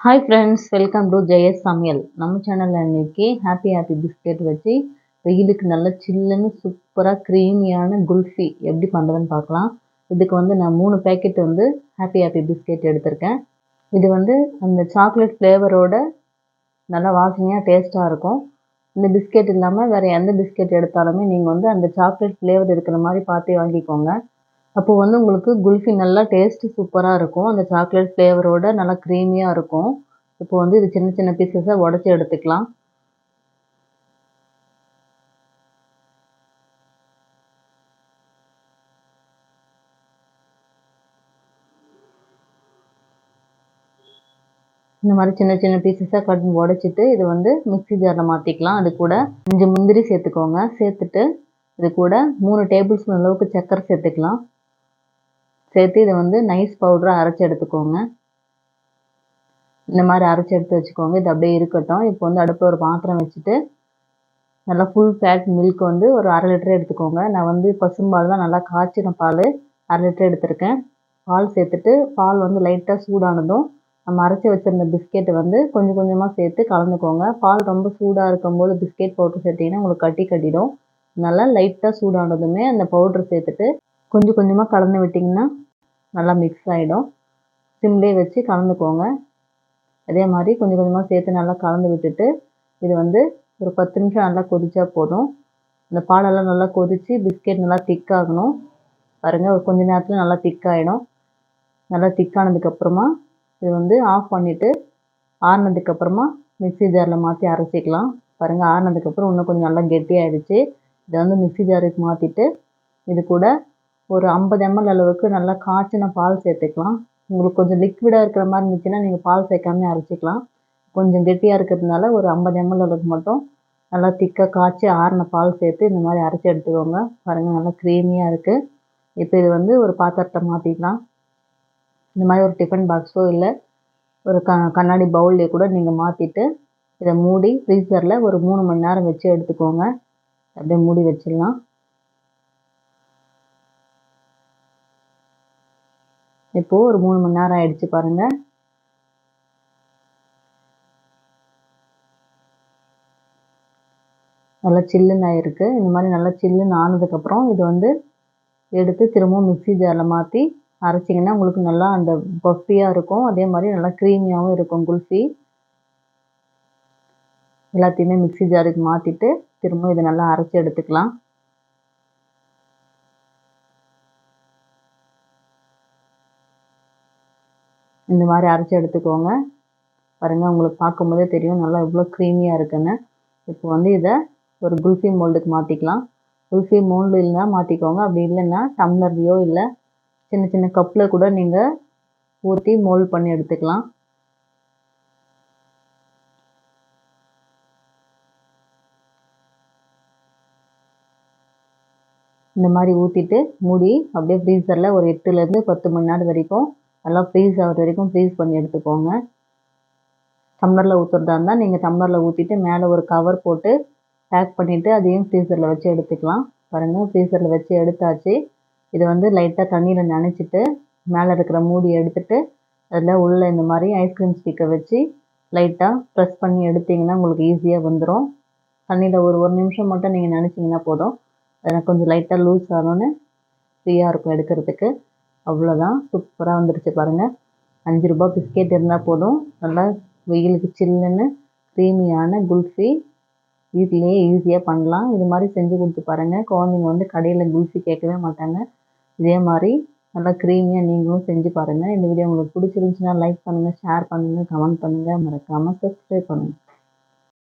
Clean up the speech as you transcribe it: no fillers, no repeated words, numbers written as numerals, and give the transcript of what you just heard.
Hi friends, welcome to Jayas சமையல். நம்ம சேனலில் இன்றைக்கி ஹாப்பி பிஸ்கெட் வச்சு வெயிலுக்கு நல்ல சில்லுன்னு சூப்பராக க்ரீமியான குல்ஃபி எப்படி பண்ணுறதுன்னு பார்க்கலாம். இதுக்கு நான் 3 பேக்கெட் ஹாப்பி பிஸ்கெட் எடுத்திருக்கேன். இது அந்த சாக்லேட் ஃப்ளேவரோட நல்லா வாசனையாக டேஸ்ட்டாக இருக்கும். இந்த பிஸ்கெட் இல்லாமல் வேறு எந்த பிஸ்கெட் எடுத்தாலுமே நீங்கள் அந்த சாக்லேட் ஃப்ளேவர் இருக்கிற மாதிரி பார்த்து வாங்கிக்கோங்க. அப்போது உங்களுக்கு குல்ஃபி நல்லா டேஸ்ட்டு சூப்பராக இருக்கும். அந்த சாக்லேட் ஃப்ளேவரோட நல்லா க்ரீமியாக இருக்கும். இப்போ இது சின்ன சின்ன பீசஸாக உடச்சி எடுத்துக்கலாம். இந்த மாதிரி சின்ன சின்ன பீசஸாக உடச்சிட்டு இது மிக்ஸி ஜாரில் மாற்றிக்கலாம். அது கூட 5 முந்திரி சேர்த்துக்கோங்க. சேர்த்துட்டு இது கூட 3 டேபிள் ஸ்பூன் அளவுக்கு சர்க்கரை சேர்த்துக்கலாம். சேர்த்து இதை நைஸ் பவுடராக அரைச்சி எடுத்துக்கோங்க. இந்த மாதிரி அரைச்சி எடுத்து வச்சுக்கோங்க. இது அப்படியே இருக்கட்டும். இப்போ அடுப்பில் ஒரு பாத்திரம் வச்சுட்டு நல்லா ஃபுல் ஃபேட் மில்க் ஒரு 1/2 லிட்டர் எடுத்துக்கோங்க. நான் பசும்பால் தான், நல்லா காய்ச்சின பால் 1/2 லிட்டர் எடுத்திருக்கேன். பால் சேர்த்துட்டு பால் லைட்டாக சூடானதும் நம்ம அரைச்சி வச்சுருந்த பிஸ்கெட்டை கொஞ்சம் கொஞ்சமாக சேர்த்து கலந்துக்கோங்க. பால் ரொம்ப சூடாக இருக்கும்போது பிஸ்கெட் பவுட்ரு சேர்த்திங்கன்னா உங்களுக்கு கட்டிடும். நல்லா லைட்டாக சூடானதுமே அந்த பவுட்ரு சேர்த்துட்டு கொஞ்சம் கொஞ்சமாக கலந்து விட்டிங்கன்னா நல்லா மிக்ஸ் ஆகிடும். சிம்லேயே வச்சு கலந்துக்கோங்க. அதே மாதிரி கொஞ்சம் கொஞ்சமாக சேர்த்து நல்லா கலந்து விட்டுட்டு இது ஒரு 10 நிமிஷம் நல்லா கொதிச்சா போதும். இந்த பாலெல்லாம் நல்லா கொதித்து பிஸ்கெட் நல்லா திக்காகணும். பாருங்கள், ஒரு கொஞ்ச நேரத்தில் நல்லா திக்காகிடும். நல்லா திக்கானதுக்கப்புறமா இது ஆஃப் பண்ணிவிட்டு ஆறுனதுக்கப்புறமா மிக்ஸி ஜாரில் மாற்றி அரைச்சிக்கலாம். பாருங்கள், ஆறுனதுக்கப்புறம் இன்னும் கொஞ்சம் நல்லா கெட்டியாகிடுச்சு. இதை மிக்ஸி ஜாருக்கு மாற்றிட்டு இது கூட ஒரு 50 ml அளவுக்கு நல்லா காய்ச்சின பால் சேர்த்துக்கலாம். உங்களுக்கு கொஞ்சம் லிக்விடாக இருக்கிற மாதிரி இருந்துச்சுன்னா நீங்கள் பால் சேர்க்காம அரைச்சிக்கலாம். கொஞ்சம் கெட்டியாக இருக்கிறதுனால ஒரு 50 ml அளவுக்கு மட்டும் நல்லா திக்காக காய்ச்சி ஆறின பால் சேர்த்து இந்த மாதிரி அரைச்சி எடுத்துக்கோங்க. பாருங்கள், நல்லா க்ரீமியாக இருக்குது. இப்போ இது ஒரு பாத்திரத்தை மாற்றிக்கலாம். இந்த மாதிரி ஒரு டிஃபன் பாக்ஸோ இல்லை ஒரு கண்ணாடி பவுல்லையே கூட நீங்கள் மாற்றிட்டு இதை மூடி ஃப்ரீசரில் ஒரு 3 மணி நேரம் வச்சு எடுத்துக்கோங்க. அப்படியே மூடி வச்சிடலாம். இப்போது ஒரு 3 மணி நேரம் ஆயிடுச்சு பாருங்கள். நல்லா சில்லுன்னு ஆகிருக்கு. இந்த மாதிரி நல்லா சில்லுன்னு ஆனதுக்கப்புறம் இது எடுத்து திரும்பவும் மிக்ஸி ஜாரில் மாற்றி அரைச்சிங்கன்னா உங்களுக்கு நல்லா அந்த பஃபியாக இருக்கும். அதே மாதிரி நல்லா க்ரீமியாகவும் இருக்கும் குல்ஃபி. எல்லாத்தையுமே மிக்ஸி ஜாருக்கு மாற்றிட்டு திரும்ப இதை நல்லா அரைச்சி எடுத்துக்கலாம். இந்த மாதிரி அரைச்சி எடுத்துக்கோங்க. பாருங்கள், உங்களுக்கு பார்க்கும்போதே தெரியும் நல்லா எவ்வளோ க்ரீமியாக இருக்குன்னு. இப்போ இதை ஒரு குல்ஃபி மோல்டுக்கு மாற்றிக்கலாம். குல்ஃபி மோல்டு இல்லைன்னா மாற்றிக்கோங்க. அப்படி இல்லைன்னா டம்ளர்லையோ இல்லை சின்ன சின்ன கப்பில் கூட நீங்கள் ஊற்றி மோல்ட் பண்ணி எடுத்துக்கலாம். இந்த மாதிரி ஊற்றிட்டு மூடி அப்படியே ஃப்ரீசரில் ஒரு 8லேருந்து 10 மணி நேரம் வரைக்கும் நல்லா ஃப்ரீஸ் ஆகிற வரைக்கும் ஃப்ரீஸ் பண்ணி எடுத்துக்கோங்க. டம்ளரில் ஊற்றுறதா இருந்தால் நீங்கள் டம்ளரில் ஊற்றிட்டு மேலே ஒரு கவர் போட்டு பேக் பண்ணிவிட்டு அதையும் ஃப்ரீசரில் வச்சு எடுத்துக்கலாம். பாருங்கள், ஃப்ரீசரில் வச்சு எடுத்தாச்சு. இது லைட்டாக தண்ணியில் நனைச்சிட்டு மேலே இருக்கிற மூடி எடுத்துட்டு அதில் உள்ள இந்த மாதிரி ஐஸ்கிரீம் ஸ்டிக்கை வச்சு லைட்டாக ப்ரெஸ் பண்ணி எடுத்திங்கன்னா உங்களுக்கு ஈஸியாக வந்துடும். தண்ணியில் ஒரு நிமிஷம் மட்டும் நீங்கள் நினச்சிங்கன்னா போதும். அதை கொஞ்சம் லைட்டாக லூஸ் ஆனோன்னு ஃப்ரீயாக இருக்கும் எடுக்கிறதுக்கு. அவ்வளோதான், சூப்பராக வந்துடுச்சு பாருங்கள். 5 ரூபா பிஸ்கெட் இருந்தால் போதும். நல்லா வெயிலுக்கு சில்லுன்னு க்ரீமியான குல்ஃபி வீட்டிலேயே ஈஸியாக பண்ணலாம். இது மாதிரி செஞ்சு கொடுத்து பாருங்கள். குழந்தைங்க கடையில் குல்ஃபி கேட்கவே மாட்டாங்க. இதே மாதிரி நல்லா க்ரீமியாக நீங்களும் செஞ்சு பாருங்கள். இந்த வீடியோ உங்களுக்கு பிடிச்சிருந்துச்சுன்னா லைக் பண்ணுங்கள், ஷேர் பண்ணுங்கள், கமெண்ட் பண்ணுங்கள், மறக்காமல் சப்ஸ்கிரைப் பண்ணுங்கள்.